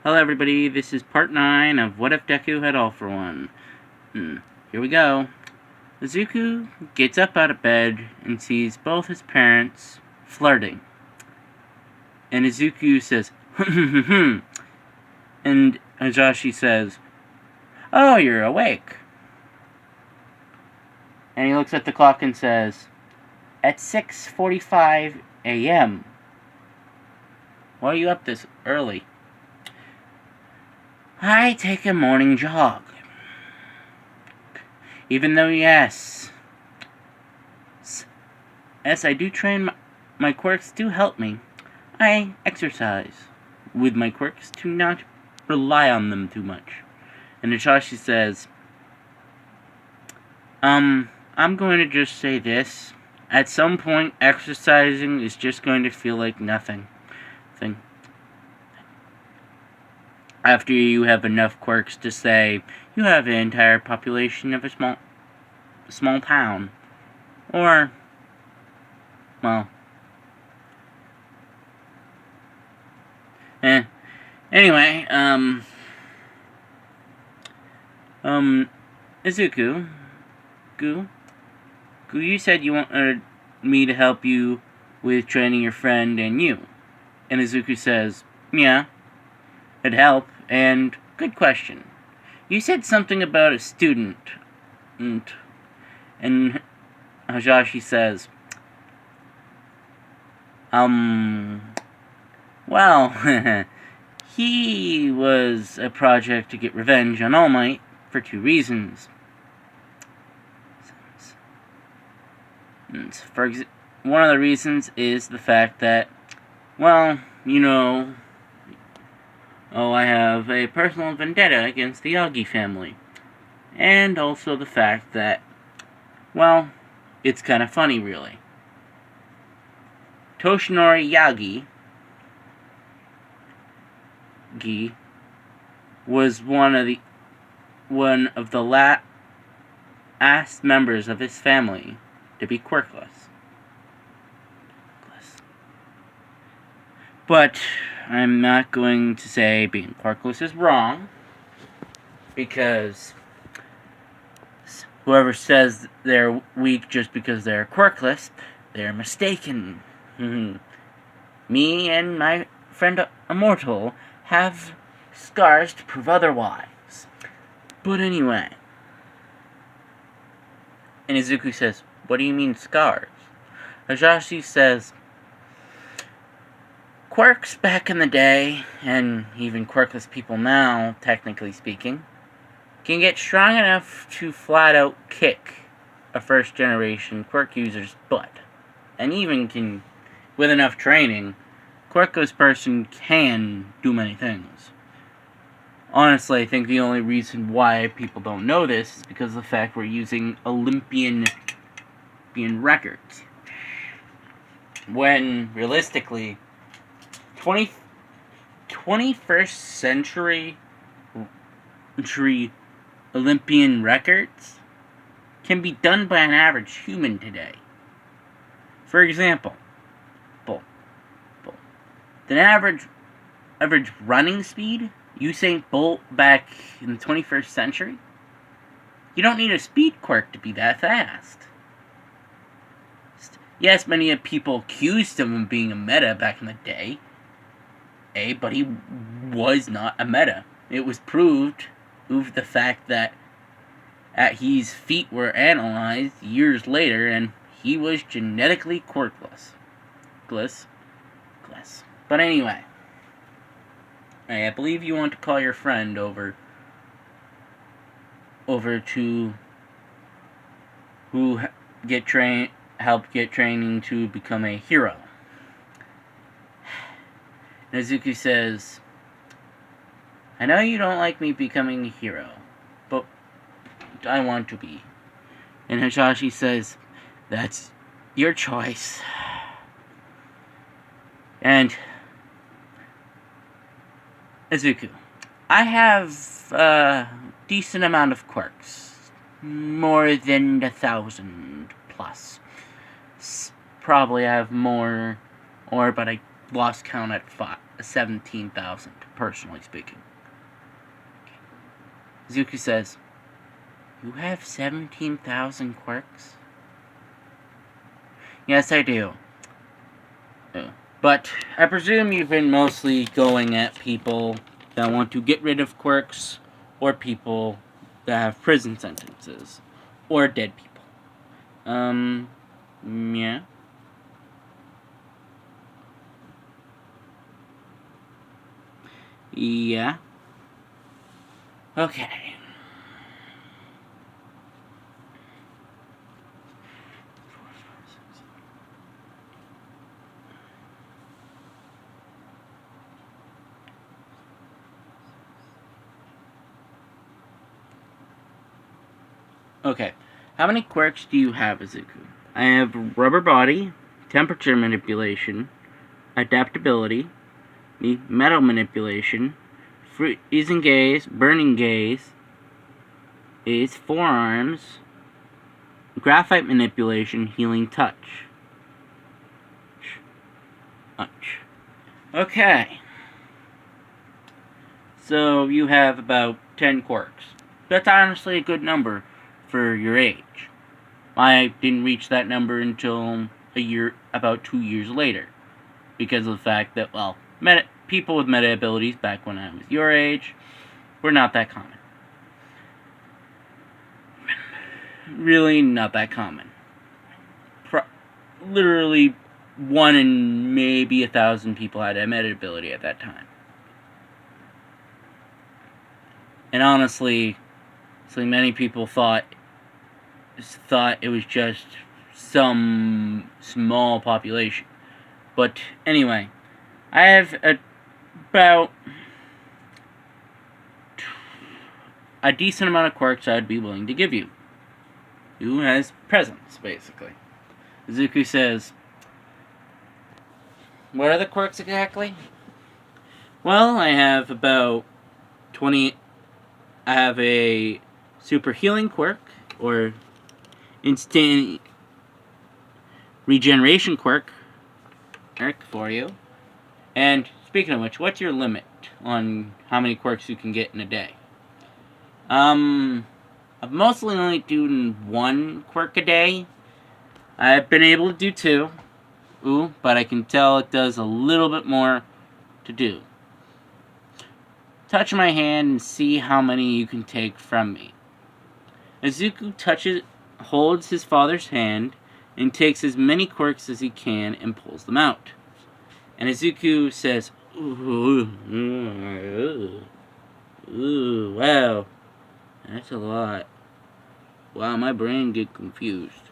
Hello everybody, this is part 9 of What If Deku Had All for One. Here we go. Izuku gets up out of bed and sees both his parents flirting. And Izuku says, and Hisashi says, "Oh, you're awake." And he looks at the clock and says, "At 6:45 a.m. Why are you up this early?" "I take a morning jog. Even though, yes, I do train, my quirks do help me. I exercise with my quirks to not rely on them too much." And Hisashi says, I'm going to just say this. At some point, exercising is just going to feel like nothing. After you have enough quirks to say you have an entire population of a small town. Or, well, anyway, Izuku, you said you wanted me to help you with training your friend and you. And Izuku says, "Yeah, it'd help. And good question. You said something about a student." And Hisashi says, well, he was a project to get revenge on All Might for 2 reasons. One of the reasons is the fact that, well, I have a personal vendetta against the Yagi family. And also the fact that, well, it's kind of funny, really. Toshinori Yagi was one of the last members of his family to be quirkless. But I'm not going to say being quirkless is wrong, because whoever says they're weak just because they're quirkless, they're mistaken. Me and my friend Immortal have scars to prove otherwise. But anyway. And Izuku says, "What do you mean scars?" Hisashi says, quirks back in the day, and even quirkless people now, technically speaking, can get strong enough to flat out kick a first generation quirk user's butt. And even can, with enough training, quirkless person can do many things. Honestly, I think the only reason why people don't know this is because of the fact we're using Olympian records. When, realistically, 21st century Olympian records can be done by an average human today. For example, the average running speed, Usain Bolt back in the 21st century, you don't need a speed quirk to be that fast. Yes, many people accused him of being a meta back in the day, but he was not a meta. It was proved the fact that his feet were analyzed years later, and he was genetically quirkless. But anyway, I believe you want to call your friend over to who helped get training to become a hero. Izuku says, "I know you don't like me becoming a hero, but I want to be." And Hisashi says, "That's your choice." And Izuku, I have a decent amount of quirks. More than 1,000 plus. Probably have more, but I lost count at 17,000, personally speaking. Zuku says, "You have 17,000 quirks?" "Yes, I do. But I presume you've been mostly going at people that want to get rid of quirks, or people that have prison sentences, or dead people." Yeah. Yeah. Okay. Okay. How many quirks do you have, Izuku? I have rubber body, temperature manipulation, adaptability, metal manipulation, freezing gaze, burning gaze, forearms, graphite manipulation, healing touch. Okay. So you have about 10 quirks. That's honestly a good number for your age. I didn't reach that number until about 2 years later, because of the fact that, well, people with meta abilities back when I was your age were not that common. Really not that common. Literally 1 in maybe 1,000 people had a meta ability at that time. And honestly, many people thought it was just some small population. But anyway, I have about a decent amount of quirks I'd be willing to give you. Who has presents, basically. Zuku says, "What are the quirks exactly?" "Well, I have about 20... I have a super healing quirk, or instant regeneration quirk for you. And speaking of which, what's your limit on how many quirks you can get in a day?" I'm mostly only doing 1 quirk a day. I've been able to do 2. But I can tell it does a little bit more to do. Touch my hand and see how many you can take from me. Izuku holds his father's hand and takes as many quirks as he can and pulls them out. And Izuku says, "Ooh, wow, that's a lot. Wow, my brain get confused."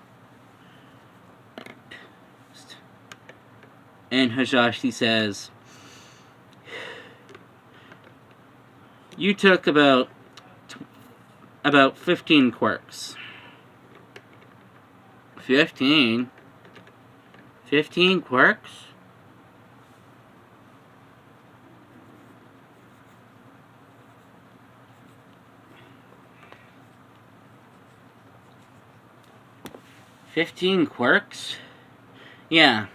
And Hayashi says, "You took about 15 quirks." 15? 15 quirks? "15 quirks? Yeah.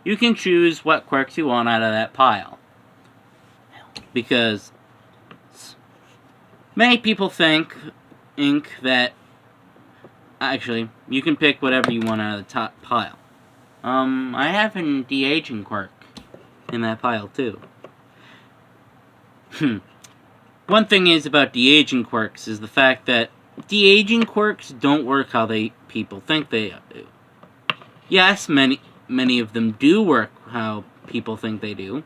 You can choose what quirks you want out of that pile. Because many people think that... Actually, you can pick whatever you want out of the top pile. I have an de-aging quirk in that pile, too. One thing is about de-aging quirks is the fact that de-aging quirks don't work how people think they do. Yes, many of them do work how people think they do.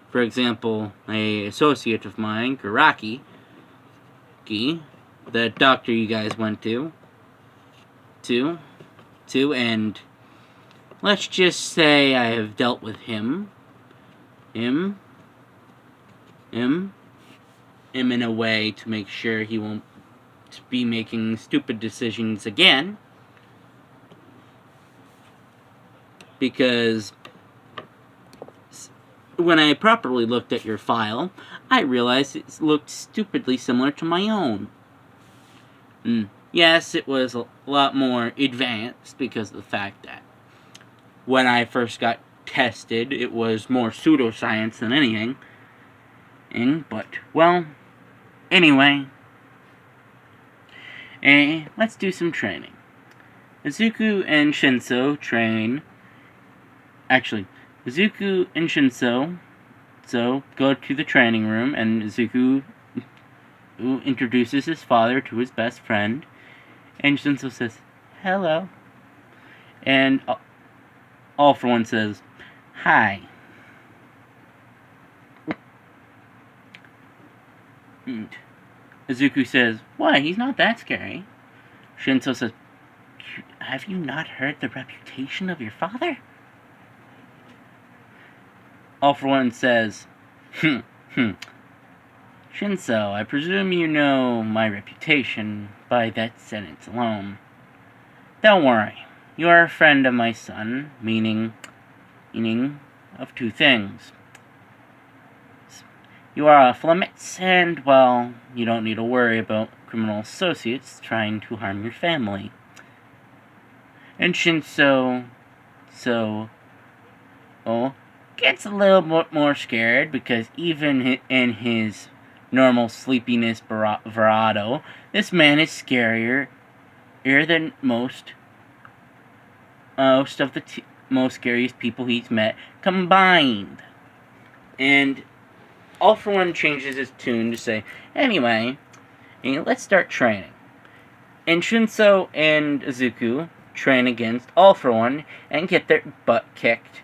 For example, an associate of mine, Garaki, the doctor you guys went to, and let's just say I have dealt with him in a way to make sure he won't be making stupid decisions again. Because when I properly looked at your file, I realized it looked stupidly similar to my own. Yes, it was a lot more advanced because of the fact that when I first got tested. It was more pseudoscience than anything. But, well, anyway, let's do some training. Izuku and Shinso train. Actually, Izuku and Shinso go to the training room, and Izuku introduces his father to his best friend, and Shinso says, "Hello." And All For One says, "Hi." And Izuku says, "Why? He's not that scary." Shinso says, "Have you not heard the reputation of your father?" All For One says, "Shinso, I presume you know my reputation by that sentence alone. Don't worry, you are a friend of my son, meaning of two things. You are off limits, and, well, you don't need to worry about criminal associates trying to harm your family." And Shinso gets a little bit more scared, because even in his normal sleepiness bravado, this man is scarier than most of the most scariest people he's met combined. And All For One changes his tune to say, "Anyway, let's start training." And Shinso and Izuku train against All For One and get their butt kicked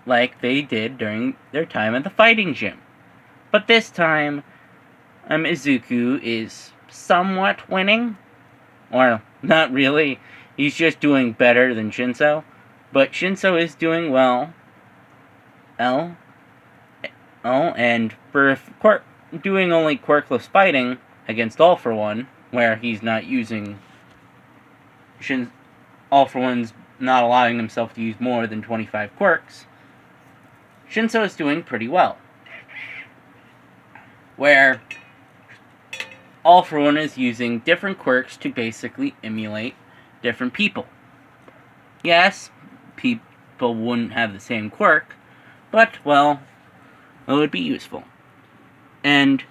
like they did during their time at the fighting gym. But this time, Izuku is somewhat winning. Or, not really. He's just doing better than Shinso. But Shinso is doing well. And for doing only quirkless fighting against All For One, where he's not using All For One's not allowing himself to use more than 25 quirks, Shinso is doing pretty well. Where All For One is using different quirks to basically emulate different people. Yes, people wouldn't have the same quirk, but, well, it would be useful. And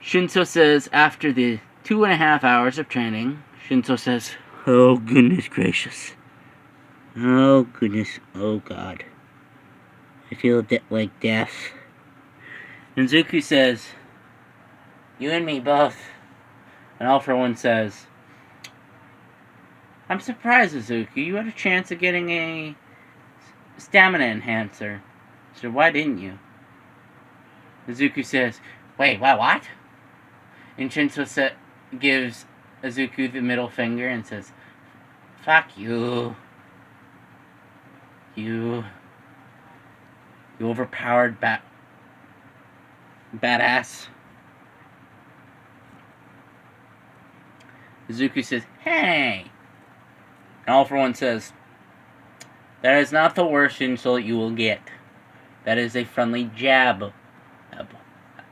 Shinso says, after the 2.5 hours of training, Shinso says, "Oh, goodness gracious. Oh, goodness. Oh, God. I feel like death." And Izuku says, "You and me both." And All For One says, "I'm surprised, Izuku. You had a chance of getting a stamina enhancer. So why didn't you?" Izuku says, "Wait, what?" And Shinso gives Izuku the middle finger and says, "Fuck you. You overpowered badass." Izuku says, "Hey." And All For One says, "That is not the worst insult you will get. That is a friendly jab.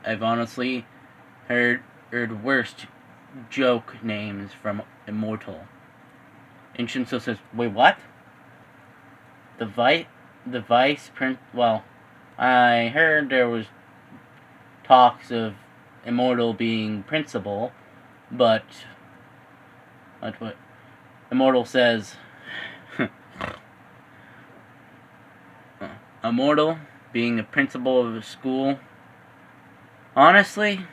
I've honestly heard worst joke names from Immortal." And Shinso says, "Wait, what?" The vice prince. Well, I heard there was talks of Immortal being principal, but what Immortal says, Immortal being the principal of a school. Honestly,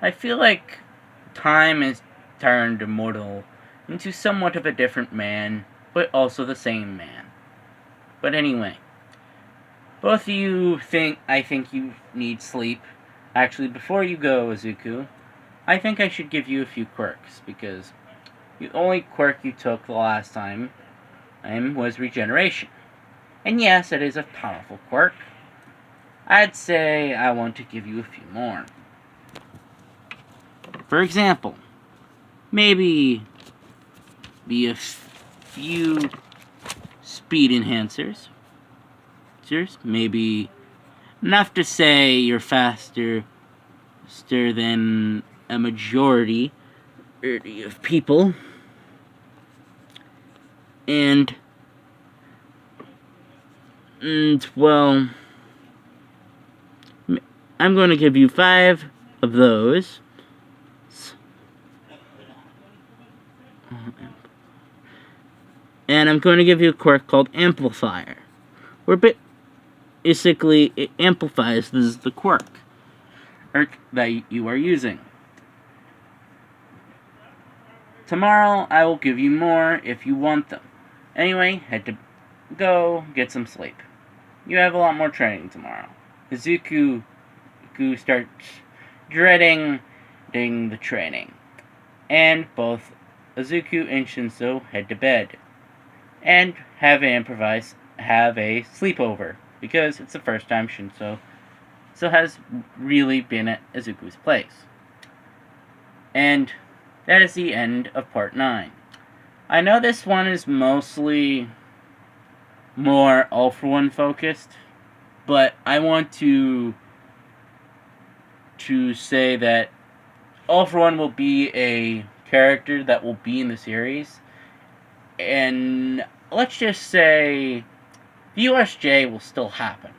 I feel like time has turned Immortal into somewhat of a different man, but also the same man. But anyway, both of you I think you need sleep. Actually, before you go, Izuku, I think I should give you a few quirks, because the only quirk you took the last time was regeneration. And yes, it is a powerful quirk. I'd say I want to give you a few more. For example, maybe be a few speed enhancers. Maybe enough to say you're faster than a majority of people. And And, well, I'm going to give you 5 of those. And I'm going to give you a quirk called Amplifier. Where basically it amplifies the quirk that you are using. Tomorrow I will give you more if you want them. Anyway, head to go get some sleep. You have a lot more training tomorrow. Izuku starts dreading the training. And both Izuku and Shinso head to bed. And have a sleepover. Because it's the first time Shinso has really been at Izuku's place. And that is the end of part 9. I know this one is mostly more All For One focused, but I want to say that All For One will be a character that will be in the series, and let's just say the USJ will still happen.